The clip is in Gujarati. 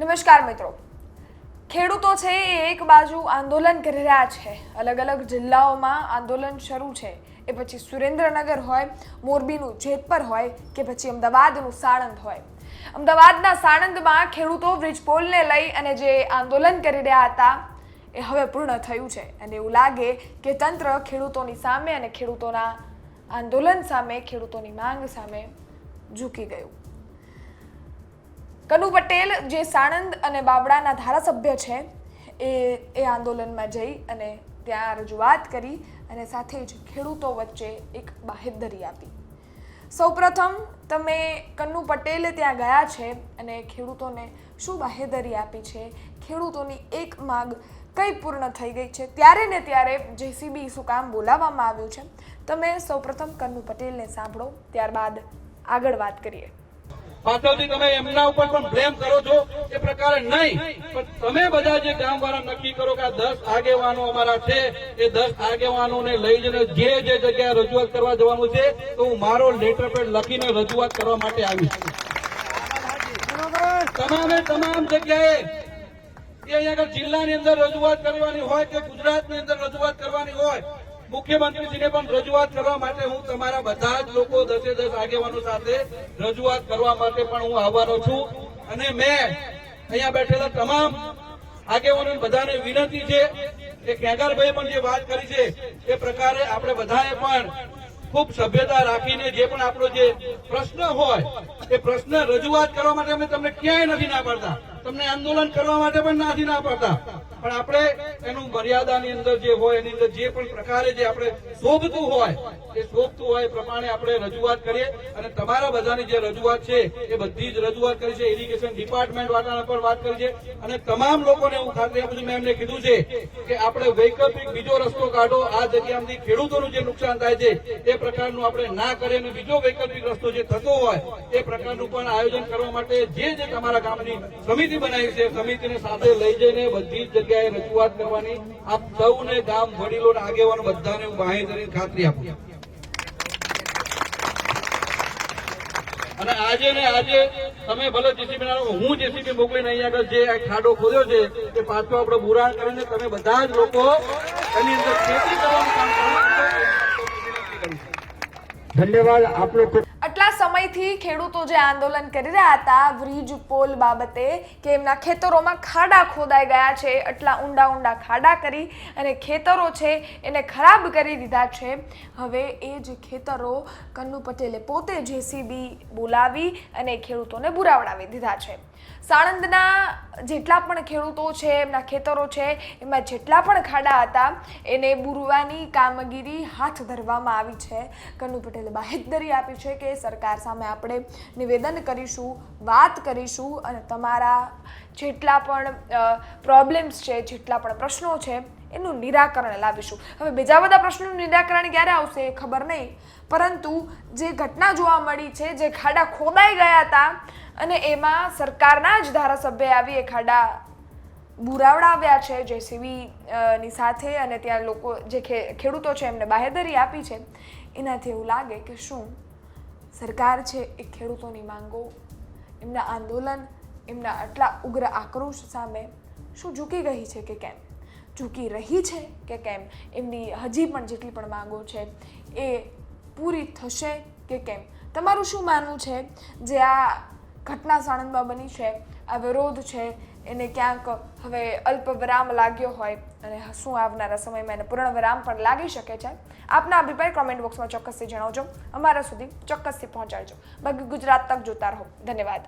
નમસ્કાર મિત્રો। ખેડૂતો છે એ એક બાજુ આંદોલન કરી રહ્યા છે, અલગ અલગ જિલ્લાઓમાં આંદોલન શરૂ છે। એ પછી સુરેન્દ્રનગર હોય, મોરબીનું જેતપર હોય કે પછી અમદાવાદનું સાણંદ હોય। અમદાવાદના સાણંદમાં ખેડૂતો બ્રિજપોલને લઈ અને જે આંદોલન કરી રહ્યા હતા એ હવે પૂર્ણ થયું છે અને એવું લાગે કે તંત્ર ખેડૂતોની સામે અને ખેડૂતોના આંદોલન સામે, ખેડૂતોની માંગ સામે ઝૂકી ગયું। કનુ પટેલ જે સાણંદ અને બાવળાના ધારાસભ્ય છે એ આંદોલનમાં જઈ અને ત્યાં રજૂઆત કરી અને સાથે જ ખેડૂતો વચ્ચે એક બાહેધરી આપી। સૌપ્રથમ તમે કનુ પટેલ ત્યાં ગયા છે અને ખેડૂતોને શું બાહેધરી આપી છે, ખેડૂતોની એક માંગ કઈ પૂર્ણ થઈ ગઈ છે, ત્યારે ને ત્યારે જેસીબી શું કામ બોલાવવામાં આવ્યું છે, તમે સૌપ્રથમ કનુ પટેલને સાંભળો, ત્યારબાદ આગળ વાત કરીએ। પાછળથી તમે એમના ઉપર પણ બ્લેમ કરો છો એ પ્રકારે નહીં, પણ તમે બધા જે ગામવાળા નક્કી કરો કે આ 10 આગેવાનો અમારા છે, એ 10 આગેવાનોને લઈ જઈને જે જગ્યાએ રજૂઆત કરવા જવાનું છે તો હું મારો લેટર પેડ લખીને રજૂઆત કરવા માટે આવીશ। તમામ જગ્યાએ એ અહીંયા જિલ્લાની અંદર રજૂઆત કરવાની હોય કે ગુજરાતની અંદર રજૂઆત કરવાની હોય, મુખ્યમંત્રીજીને પણ રજૂઆત કરવા માટે હું તમારા બધા જ લોકો 10 આગેવાનો સાથે રજૂઆત કરવા માટે પણ હું આવવાનો છું। અને મેં અહીંયા બેઠેલા તમામ આગેવાનો બધાને વિનંતી છે કે કેગારભાઈ પણ જે વાત કરી છે એ પ્રકારે આપણે બધાએ પણ ખૂબ સભ્યતા રાખીને જે પણ આપણો જે પ્રશ્ન હોય એ પ્રશ્ન રજૂઆત કરવા માટે અમે તમને ક્યાંય નથી ના પાડતા, તમને આંદોલન કરવા માટે પણ નથી ના પાડતા, પણ આપણે એનું મર્યાદાની અંદર જે હોય એની અંદર જે પણ પ્રકારે જે આપણે શોભતું હોય એ શોભતું હોય એ પ્રમાણે આપણે રજૂઆત કરીએ। અને તમારા બધાની જે રજૂઆત છે એ બધી જ રજૂઆત કરી છે, ઇરિગેશન ડિપાર્ટમેન્ટ વાળાને પણ વાત કરી છે અને તમામ લોકોને હું ખાતરી આપું છું, મેં એમને કીધું છે કે આપણે વૈકલ્પિક બીજો રસ્તો કાઢો, આ જગ્યામાંથી ખેડૂતોનું જે નુકસાન થાય છે એ પ્રકારનું આપણે ના કરીએ અને બીજો વૈકલ્પિક રસ્તો જે થતો હોય એ પ્રકારનું પણ આયોજન કરવા માટે જે તમારા ગામની સમિતિ બનાવી છે, સમિતિને સાથે લઈ જઈને બધી જ જગ્યાએ રજૂઆત કરવાની આપ સૌને ગામ વડીલો આગેવાનો બધાને હું બાંહેધરી ખાતરી આપું છું। અને આજે તમે ભલે જેસીબી હું જેસીબી મોકલીને અહીંયા આગળ જે ખાડો ખોદ્યો છે એ પાછો આપણે બુરાણ કરીને તમે બધા જ લોકો એની અંદર ખેતી કરવાનું કામ કરો। ધન્યવાદ આપનો। આટલા સમયથી ખેડૂતો જે આંદોલન કરી રહ્યા હતા બ્રિજ પોલ બાબતે કે એમના ખેતરોમાં ખાડા ખોદાઈ ગયા છે, આટલા ઊંડા ખાડા કરી અને ખેતરો છે એને ખરાબ કરી દીધા છે। હવે એ જ ખેતરો કનુ પટેલે પોતે જેસીબી બોલાવી અને ખેડૂતોને બુરાવડાવી દીધા છે। સાણંદના જેટલા પણ ખેડૂતો છે, એમના ખેતરો છે, એમાં જેટલા પણ ખાડા હતા એને બુરવાની કામગીરી હાથ ધરવામાં આવી છે। કનુ પટેલે બાહેધરી આપી છે કે સરકાર સામે આપણે નિવેદન કરીશું, વાત કરીશું અને તમારા જેટલા પણ પ્રોબ્લેમ્સ છે, જેટલા પણ પ્રશ્નો છે એનું નિરાકરણ લાવીશું। હવે બીજા બધા પ્રશ્નોનું નિરાકરણ ક્યારે આવશે એ ખબર નહીં, પરંતુ જે ઘટના જોવા મળી છે, જે ખાડા ખોદાઈ ગયા હતા અને એમાં સરકારના જ ધારાસભ્ય આવી એ ખાડા બુરાવડાવ્યા છે જેસીબી ની સાથે અને ત્યાં લોકો જે ખેડૂતો છે એમને બાહેધરી આપી છે, એનાથી એવું લાગે કે શું સરકાર છે એ ખેડૂતોની માંગો, એમના આંદોલન, એમના આટલા ઉગ્ર આક્રોશ સામે શું ઝૂકી ગઈ છે કે કેમ, ઝૂકી રહી છે કે કેમ, એમની હજી પણ જેટલી પણ માંગો છે એ પૂરી થશે કે કેમ, તમારું શું માનવું છે? જે આ ઘટના સાણંદમાં બની છે, આ વિરોધ છે, એને ક્યાંક હવે અલ્પ વિરામ લાગ્યો હોય અને શું આવનારા સમયમાં એને પૂર્ણ વિરામ પણ લાગી શકે છે? આપના અભિપ્રાય કોમેન્ટ બોક્સમાં ચોક્કસથી જણાવજો, અમારા સુધી ચોક્કસથી પહોંચાડજો। બાકી ગુજરાત તક જોતા રહો। ધન્યવાદ।